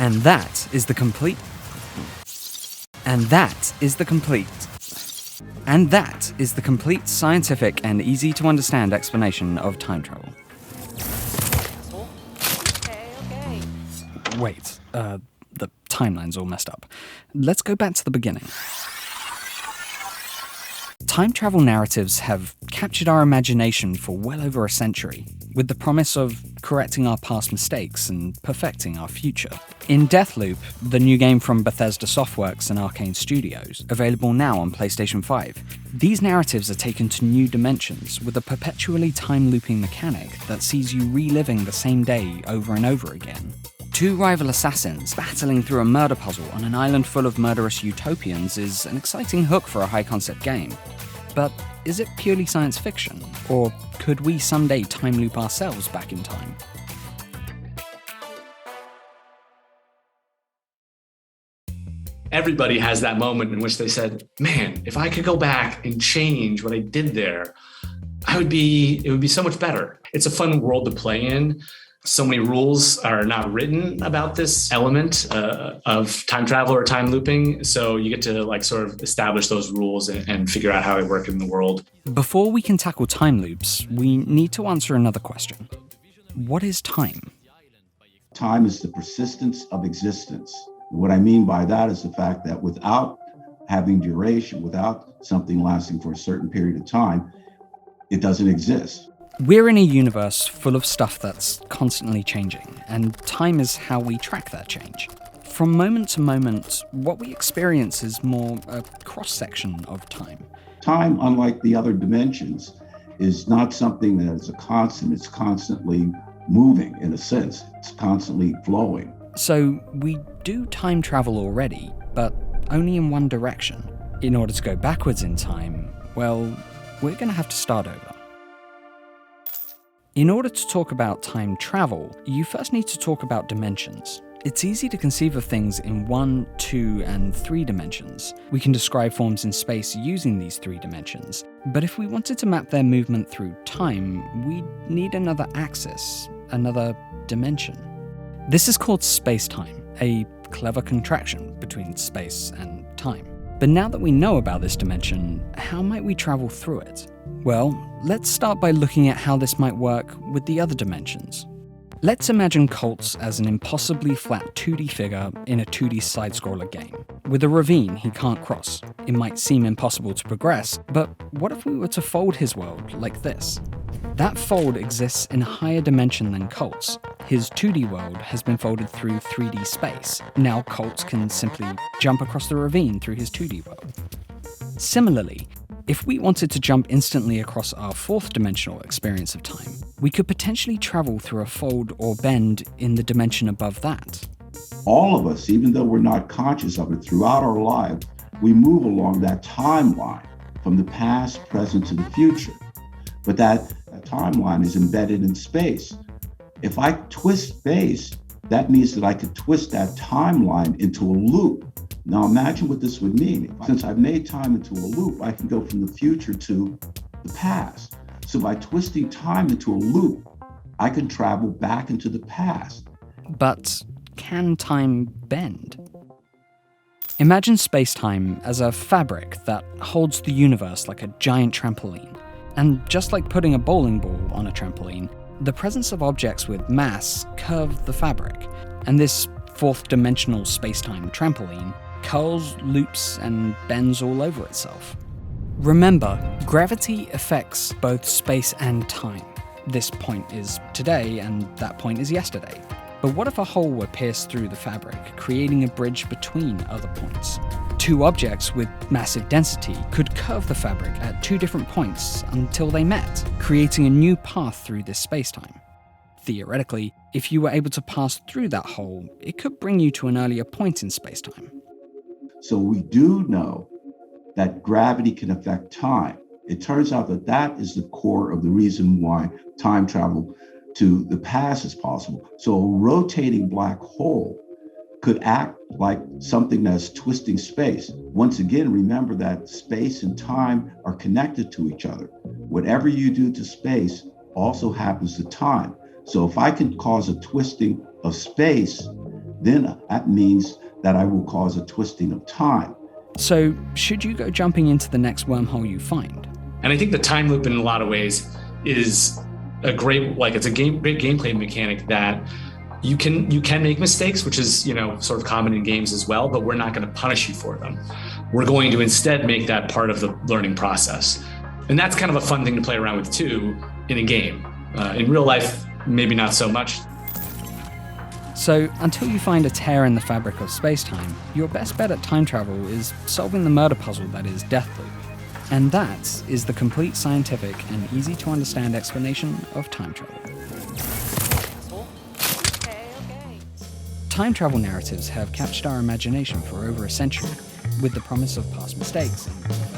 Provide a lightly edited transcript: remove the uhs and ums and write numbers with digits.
And that is the complete... And that is the complete... And that is the complete scientific and easy-to-understand explanation of time travel. Okay. Wait, the timeline's all messed up. Let's go back to the beginning. Time travel narratives have captured our imagination for well over a century, with the promise of correcting our past mistakes and perfecting our future. In Deathloop, the new game from Bethesda Softworks and Arcane Studios, available now on PlayStation 5, these narratives are taken to new dimensions with a perpetually time-looping mechanic that sees you reliving the same day over and over again. Two rival assassins battling through a murder puzzle on an island full of murderous utopians is an exciting hook for a high-concept game. But is it purely science fiction? Or could we someday time loop ourselves back in time? Everybody has that moment in which they said, man, if I could go back and change what I did there, it would be so much better. It's a fun world to play in. So many rules are not written about this element of time travel or time looping. So you get to sort of establish those rules and figure out how they work in the world. Before we can tackle time loops, we need to answer another question. What is time? Time is the persistence of existence. What I mean by that is the fact that without having duration, without something lasting for a certain period of time, it doesn't exist. We're in a universe full of stuff that's constantly changing, and time is how we track that change. From moment to moment, what we experience is more a cross-section of time. Time, unlike the other dimensions, is not something that is a constant. It's constantly moving, in a sense. It's constantly flowing. So we do time travel already, but only in one direction. In order to go backwards in time, well, we're going to have to start over. In order to talk about time travel, you first need to talk about dimensions. It's easy to conceive of things in 1, 2, and 3 dimensions. We can describe forms in space using these 3 dimensions, but if we wanted to map their movement through time, we'd need another axis, another dimension. This is called space-time, a clever contraction between space and time. But now that we know about this dimension, how might we travel through it? Well, let's start by looking at how this might work with the other dimensions. Let's imagine Colts as an impossibly flat 2D figure in a 2D side-scroller game. With a ravine he can't cross, it might seem impossible to progress, but what if we were to fold his world like this? That fold exists in a higher dimension than Colt's. His 2D world has been folded through 3D space. Now Colt's can simply jump across the ravine through his 2D world. Similarly, if we wanted to jump instantly across our 4th dimensional experience of time, we could potentially travel through a fold or bend in the dimension above that. All of us, even though we're not conscious of it throughout our lives, we move along that timeline from the past, present to the future. But that timeline is embedded in space. If I twist space, that means that I could twist that timeline into a loop. Now imagine what this would mean. Since I've made time into a loop, I can go from the future to the past. So by twisting time into a loop, I can travel back into the past. But can time bend? Imagine space-time as a fabric that holds the universe like a giant trampoline. And just like putting a bowling ball on a trampoline, the presence of objects with mass curve the fabric, and this 4th dimensional space-time trampoline curls, loops, and bends all over itself. Remember, gravity affects both space and time. This point is today, and that point is yesterday. But what if a hole were pierced through the fabric, creating a bridge between other points? 2 objects with massive density could curve the fabric at 2 different points until they met, creating a new path through this spacetime. Theoretically, if you were able to pass through that hole, it could bring you to an earlier point in spacetime. So we do know that gravity can affect time. It turns out that that is the core of the reason why time travel to the past is possible. So a rotating black hole could act like something that's twisting space. Once again, remember that space and time are connected to each other. Whatever you do to space also happens to time. So if I can cause a twisting of space, then that means that I will cause a twisting of time. So, should you go jumping into the next wormhole you find? And I think the time loop in a lot of ways is a great, it's a great gameplay mechanic that you can make mistakes, which is, sort of common in games as well, but we're not going to punish you for them. We're going to instead make that part of the learning process. And that's kind of a fun thing to play around with too in a game. In real life, maybe not so much. So, until you find a tear in the fabric of space-time, your best bet at time travel is solving the murder puzzle that is Deathloop. And that is the complete scientific and easy-to-understand explanation of time travel. Time travel narratives have captured our imagination for over a century, with the promise of past mistakes and